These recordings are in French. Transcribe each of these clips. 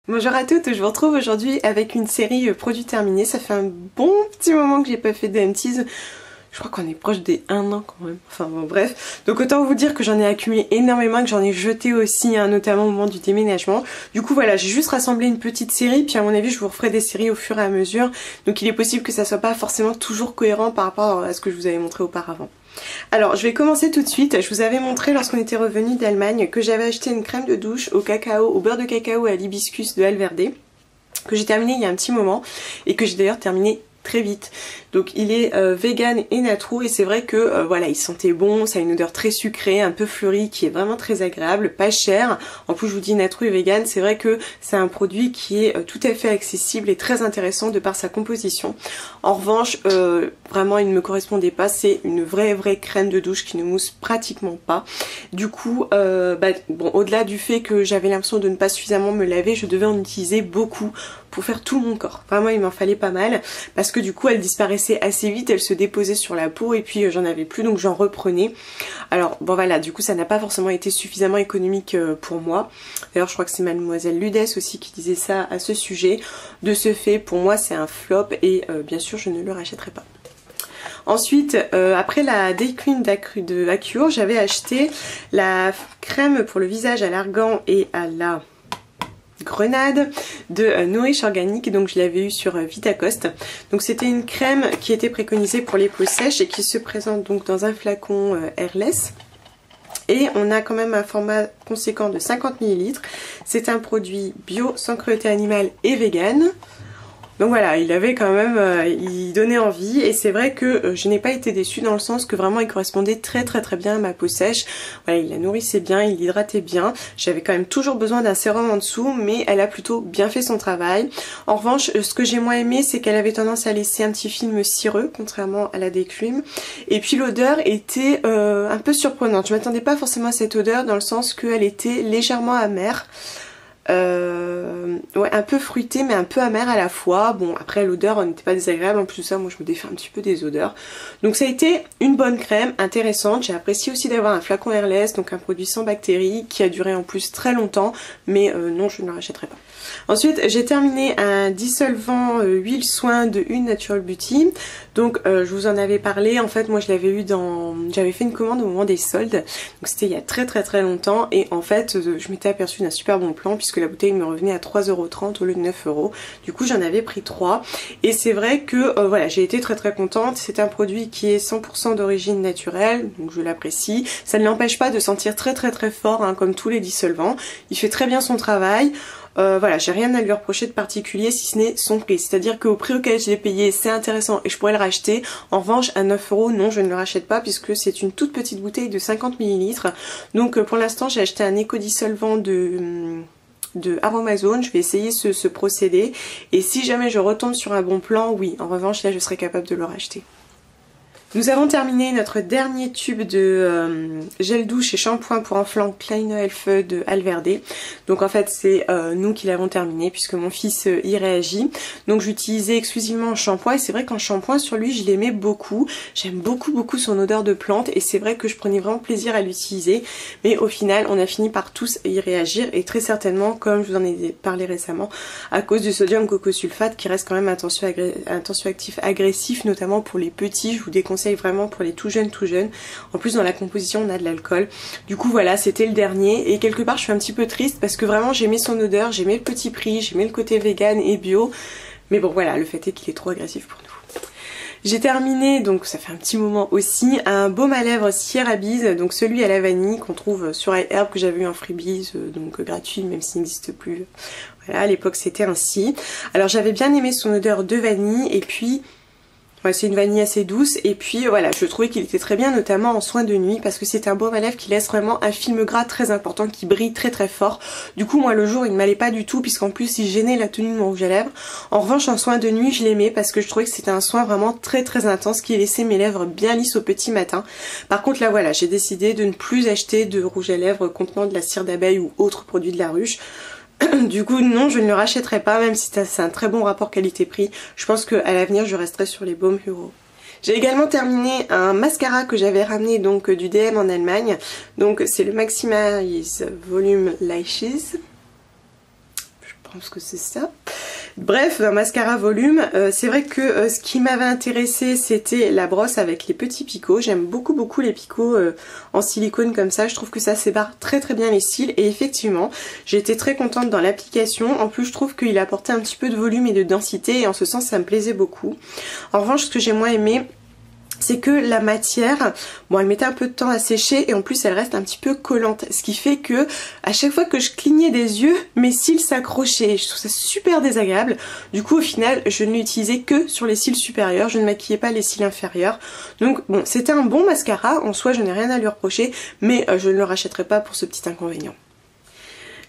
Bonjour à toutes, je vous retrouve aujourd'hui avec une série produits terminés. Ça fait un bon petit moment que j'ai pas fait de empties. Je crois qu'on est proche des 1 an quand même. Enfin bon bref. Donc autant vous dire que j'en ai accumulé énormément, que j'en ai jeté aussi, hein, notamment au moment du déménagement. Du coup voilà, j'ai juste rassemblé une petite série, puis à mon avis je vous referai des séries au fur et à mesure. Donc il est possible que ça soit pas forcément toujours cohérent par rapport à ce que je vous avais montré auparavant. Alors je vais commencer tout de suite. Je vous avais montré lorsqu'on était revenu d'Allemagne que j'avais acheté une crème de douche au cacao, au beurre de cacao et à l'hibiscus de Alverde, que j'ai terminé il y a un petit moment et que j'ai d'ailleurs terminé très vite. Donc il est vegan et naturo et c'est vrai que voilà, il sentait bon, ça a une odeur très sucrée, un peu fleurie qui est vraiment très agréable, pas cher. En plus je vous dis naturo et vegan, c'est vrai que c'est un produit qui est tout à fait accessible et très intéressant de par sa composition. En revanche, vraiment il ne me correspondait pas, c'est une vraie crème de douche qui ne mousse pratiquement pas. Du coup, bon, au-delà du fait que j'avais l'impression de ne pas suffisamment me laver, je devais en utiliser beaucoup pour faire tout mon corps. Vraiment il m'en fallait pas mal parce que du coup elle disparaissait assez vite, elle se déposait sur la peau et puis j'en avais plus donc j'en reprenais. Alors bon voilà, du coup ça n'a pas forcément été suffisamment économique pour moi. D'ailleurs je crois que c'est mademoiselle Ludès aussi qui disait ça à ce sujet. De ce fait pour moi c'est un flop et bien sûr je ne le rachèterai pas. Ensuite, après la Day Cream de Acure, j'avais acheté la crème pour le visage à l'argan et à la grenade de Nourish Organic, donc je l'avais eu sur Vitacoste. Donc c'était une crème qui était préconisée pour les peaux sèches et qui se présente donc dans un flacon airless. Et on a quand même un format conséquent de 50 ml. C'est un produit bio, sans cruauté animale et vegan. Donc voilà, il avait quand même, il donnait envie et c'est vrai que je n'ai pas été déçue dans le sens que vraiment il correspondait très bien à ma peau sèche. Voilà, il la nourrissait bien, il l'hydratait bien. J'avais quand même toujours besoin d'un sérum en dessous, mais elle a plutôt bien fait son travail. En revanche, ce que j'ai moins aimé, c'est qu'elle avait tendance à laisser un petit film cireux, contrairement à la Day Cream. Et puis l'odeur était un peu surprenante. Je m'attendais pas forcément à cette odeur dans le sens qu'elle était légèrement amère. Ouais, un peu fruité mais un peu amer à la fois. Bon après l'odeur n'était pas désagréable, en plus de ça moi je me défais un petit peu des odeurs. Donc ça a été une bonne crème, intéressante. J'ai apprécié aussi d'avoir un flacon airless, donc un produit sans bactéries qui a duré en plus très longtemps, mais non je ne le rachèterai pas. Ensuite j'ai terminé un dissolvant huile soin de Une Natural Beauty. Donc je vous en avais parlé, en fait moi je l'avais eu dans... J'avais fait une commande au moment des soldes, donc c'était il y a très longtemps et en fait je m'étais aperçue d'un super bon plan puisque la bouteille me revenait à 3,30 € au lieu de 9 €. Du coup j'en avais pris 3 et c'est vrai que voilà, j'ai été très contente. C'est un produit qui est 100% d'origine naturelle, donc je l'apprécie. Ça ne l'empêche pas de sentir très fort, hein, comme tous les dissolvants. Il fait très bien son travail. Voilà, j'ai rien à lui reprocher de particulier si ce n'est son prix. C'est-à-dire qu'au prix auquel je l'ai payé, c'est intéressant et je pourrais le racheter. En revanche, à 9 €, non, je ne le rachète pas puisque c'est une toute petite bouteille de 50 ml. Donc pour l'instant, j'ai acheté un éco-dissolvant de Aromazone. Je vais essayer ce procédé et si jamais je retombe sur un bon plan, oui, en revanche là je serai capable de le racheter. Nous avons terminé notre dernier tube de gel douche et shampoing pour enfants Kleine Elfe de Alverde. Donc en fait c'est nous qui l'avons terminé puisque mon fils y réagit. Donc j'utilisais exclusivement en shampoing et c'est vrai qu'en shampoing sur lui je l'aimais beaucoup. J'aime beaucoup son odeur de plante et c'est vrai que je prenais vraiment plaisir à l'utiliser. Mais au final on a fini par tous y réagir et très certainement, comme je vous en ai parlé récemment, à cause du sodium cocosulfate qui reste quand même un tensioactif agressif, notamment pour les petits. Je vous déconseille vraiment pour les tout jeunes. En plus dans la composition on a de l'alcool. Du coup voilà, c'était le dernier et quelque part je suis un petit peu triste parce que vraiment j'aimais son odeur, j'aimais le petit prix, j'aimais le côté vegan et bio. Mais bon voilà, le fait est qu'il est trop agressif pour nous. J'ai terminé, donc ça fait un petit moment aussi, un baume à lèvres Sierra Bees, donc celui à la vanille qu'on trouve sur iHerb que j'avais eu en freebies, donc gratuit même s'il n'existe plus. Voilà, à l'époque c'était ainsi. Alors j'avais bien aimé son odeur de vanille et puis... ouais, c'est une vanille assez douce et puis voilà, je trouvais qu'il était très bien notamment en soin de nuit parce que c'est un baume à lèvres qui laisse vraiment un film gras très important qui brille très fort. Du coup moi le jour il ne m'allait pas du tout puisqu'en plus il gênait la tenue de mon rouge à lèvres. En revanche en soin de nuit je l'aimais parce que je trouvais que c'était un soin vraiment très intense qui laissait mes lèvres bien lisses au petit matin. Par contre là voilà, j'ai décidé de ne plus acheter de rouge à lèvres contenant de la cire d'abeille ou autre produit de la ruche. Du coup non, je ne le rachèterai pas même si c'est un très bon rapport qualité-prix. Je pense qu'à l'avenir je resterai sur les baumes Huro. J'ai également terminé un mascara que j'avais ramené donc du DM en Allemagne. Donc c'est le Maximize Volume Lashes. Je pense que c'est ça. Bref, un mascara volume. C'est vrai que ce qui m'avait intéressé, c'était la brosse avec les petits picots. J'aime beaucoup les picots en silicone comme ça. Je trouve que ça sépare très bien les cils. Et effectivement, j'ai été très contente dans l'application. En plus, je trouve qu'il apportait un petit peu de volume et de densité. Et en ce sens, ça me plaisait beaucoup. En revanche, ce que j'ai moins aimé, c'est que la matière, bon, elle mettait un peu de temps à sécher et en plus elle reste un petit peu collante, ce qui fait que à chaque fois que je clignais des yeux, mes cils s'accrochaient. Je trouve ça super désagréable. Du coup, au final, je ne l'utilisais que sur les cils supérieurs, je ne maquillais pas les cils inférieurs. Donc bon, c'était un bon mascara, en soi je n'ai rien à lui reprocher, mais je ne le rachèterai pas pour ce petit inconvénient.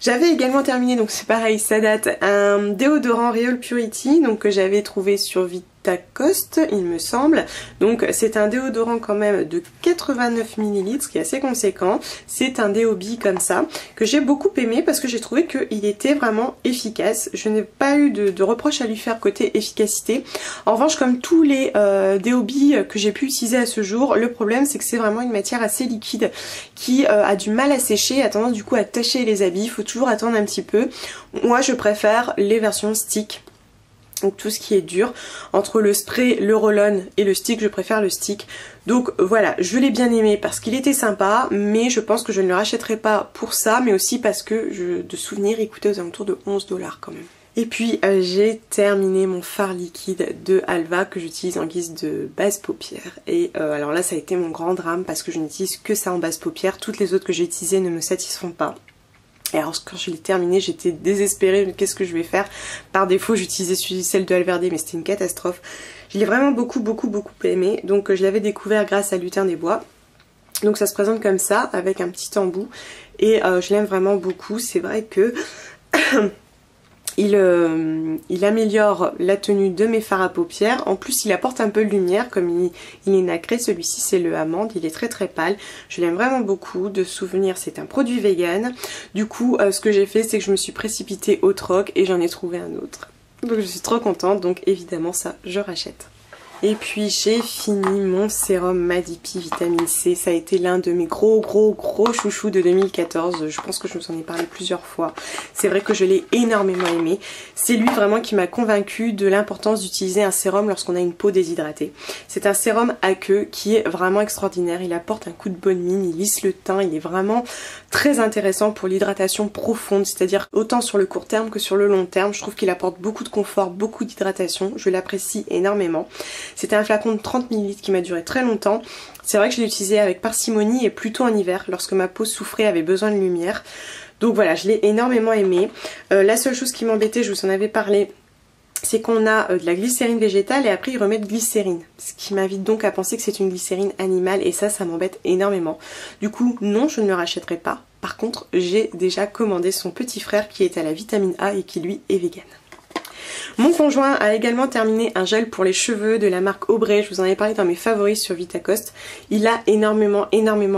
J'avais également terminé, donc c'est pareil, ça date, un déodorant Real Purity, donc que j'avais trouvé sur Vitacoste, il me semble. Donc c'est un déodorant quand même de 89 ml, qui est assez conséquent. C'est un déobi comme ça, que j'ai beaucoup aimé parce que j'ai trouvé qu'il était vraiment efficace. Je n'ai pas eu de reproche à lui faire côté efficacité. En revanche, comme tous les déobis que j'ai pu utiliser à ce jour, le problème c'est que c'est vraiment une matière assez liquide qui a du mal à sécher, a tendance du coup à tacher les habits. Il faut toujours attendre un petit peu. Moi je préfère les versions stick. Donc tout ce qui est dur, entre le spray, le roll-on et le stick, je préfère le stick. Donc voilà, je l'ai bien aimé parce qu'il était sympa, mais je pense que je ne le rachèterai pas pour ça, mais aussi parce que de souvenir, il coûtait aux alentours de 11 $ quand même. Et puis j'ai terminé mon fard liquide de Alva que j'utilise en guise de base paupière. Et alors là ça a été mon grand drame parce que je n'utilise que ça en base paupière, toutes les autres que j'ai utilisées ne me satisfont pas. Et alors quand je l'ai terminé, j'étais désespérée, qu'est-ce que je vais faire? Par défaut j'utilisais celle de Alverde, mais c'était une catastrophe. Je l'ai vraiment beaucoup aimé, donc je l'avais découvert grâce à Lutin des Bois. Donc ça se présente comme ça, avec un petit embout, et je l'aime vraiment beaucoup. C'est vrai que il améliore la tenue de mes fards à paupières. En plus il apporte un peu de lumière, comme il est nacré. Celui-ci c'est le amande, il est très pâle. Je l'aime vraiment beaucoup. De souvenir, c'est un produit vegan. Du coup ce que j'ai fait, c'est que je me suis précipitée au troc et j'en ai trouvé un autre. Donc je suis trop contente, donc évidemment ça je rachète. Et puis j'ai fini mon sérum Madipi Vitamine C. Ça a été l'un de mes gros chouchous de 2014. Je pense que je vous en ai parlé plusieurs fois. C'est vrai que je l'ai énormément aimé. C'est lui vraiment qui m'a convaincue de l'importance d'utiliser un sérum lorsqu'on a une peau déshydratée. C'est un sérum à queue qui est vraiment extraordinaire. Il apporte un coup de bonne mine, il lisse le teint. Il est vraiment très intéressant pour l'hydratation profonde. C'est-à-dire autant sur le court terme que sur le long terme. Je trouve qu'il apporte beaucoup de confort, beaucoup d'hydratation. Je l'apprécie énormément. C'était un flacon de 30 ml qui m'a duré très longtemps. C'est vrai que je l'ai utilisé avec parcimonie et plutôt en hiver, lorsque ma peau souffrait, avait besoin de lumière. Donc voilà, je l'ai énormément aimé. La seule chose qui m'embêtait, je vous en avais parlé, c'est qu'on a de la glycérine végétale et après ils remettent glycérine. Ce qui m'invite donc à penser que c'est une glycérine animale et ça m'embête énormément. Du coup, non, je ne le rachèterai pas. Par contre, j'ai déjà commandé son petit frère qui est à la vitamine A et qui lui est vegan. Mon conjoint a également terminé un gel pour les cheveux de la marque Aubrey. Je vous en avais parlé dans mes favoris sur Vitacoste. Il a énormément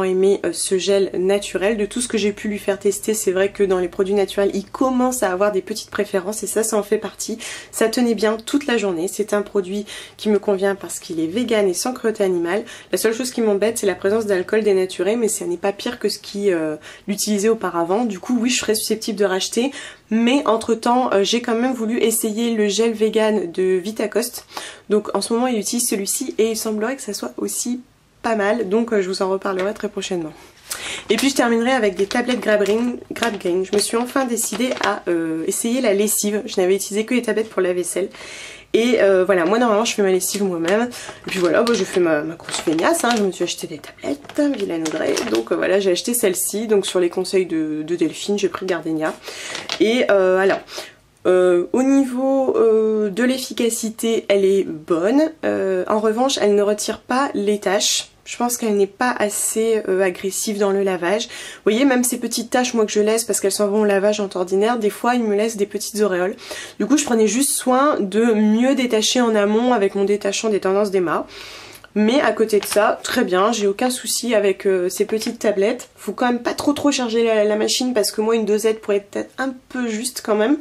aimé ce gel naturel. De tout ce que j'ai pu lui faire tester, c'est vrai que dans les produits naturels, il commence à avoir des petites préférences et ça en fait partie. Ça tenait bien toute la journée. C'est un produit qui me convient parce qu'il est vegan et sans cruauté animale. La seule chose qui m'embête, c'est la présence d'alcool dénaturé, mais ça n'est pas pire que ce qui l'utilisait auparavant. Du coup, oui, je serais susceptible de racheter. Mais entre temps j'ai quand même voulu essayer le gel vegan de Vitacoste. Donc en ce moment il utilise celui-ci et il semblerait que ça soit aussi pas mal. Donc je vous en reparlerai très prochainement. Et puis je terminerai avec des tablettes Grab Green. Je me suis enfin décidée à essayer la lessive. Je n'avais utilisé que les tablettes pour la vaisselle. Et voilà, moi normalement je fais ma lessive moi-même. Et puis voilà, je fais ma grosse feignasse, hein. Je me suis acheté des tablettes, Vilaine Audrey. Donc voilà, j'ai acheté celle-ci. Donc sur les conseils de Delphine, j'ai pris Gardenia. Et alors, au niveau de l'efficacité, elle est bonne. En revanche, elle ne retire pas les taches. Je pense qu'elle n'est pas assez agressive dans le lavage. Vous voyez, même ces petites taches, moi que je laisse parce qu'elles s'en vont au lavage en temps ordinaire, des fois il me laisse des petites auréoles. Du coup, je prenais juste soin de mieux détacher en amont avec mon détachant des tendances d'Emma. Mais à côté de ça, très bien, j'ai aucun souci avec ces petites tablettes. Faut quand même pas trop charger la machine parce que moi une dosette pourrait être un peu juste quand même.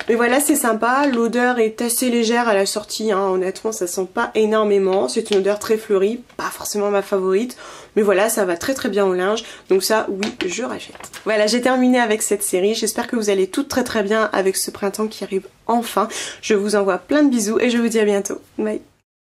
Mais voilà, c'est sympa, l'odeur est assez légère à la sortie, hein. Honnêtement ça sent pas énormément, c'est une odeur très fleurie, pas forcément ma favorite, mais voilà, ça va très bien au linge, donc ça oui, je rachète. Voilà, j'ai terminé avec cette série, j'espère que vous allez toutes très bien avec ce printemps qui arrive enfin. Je vous envoie plein de bisous et je vous dis à bientôt, bye.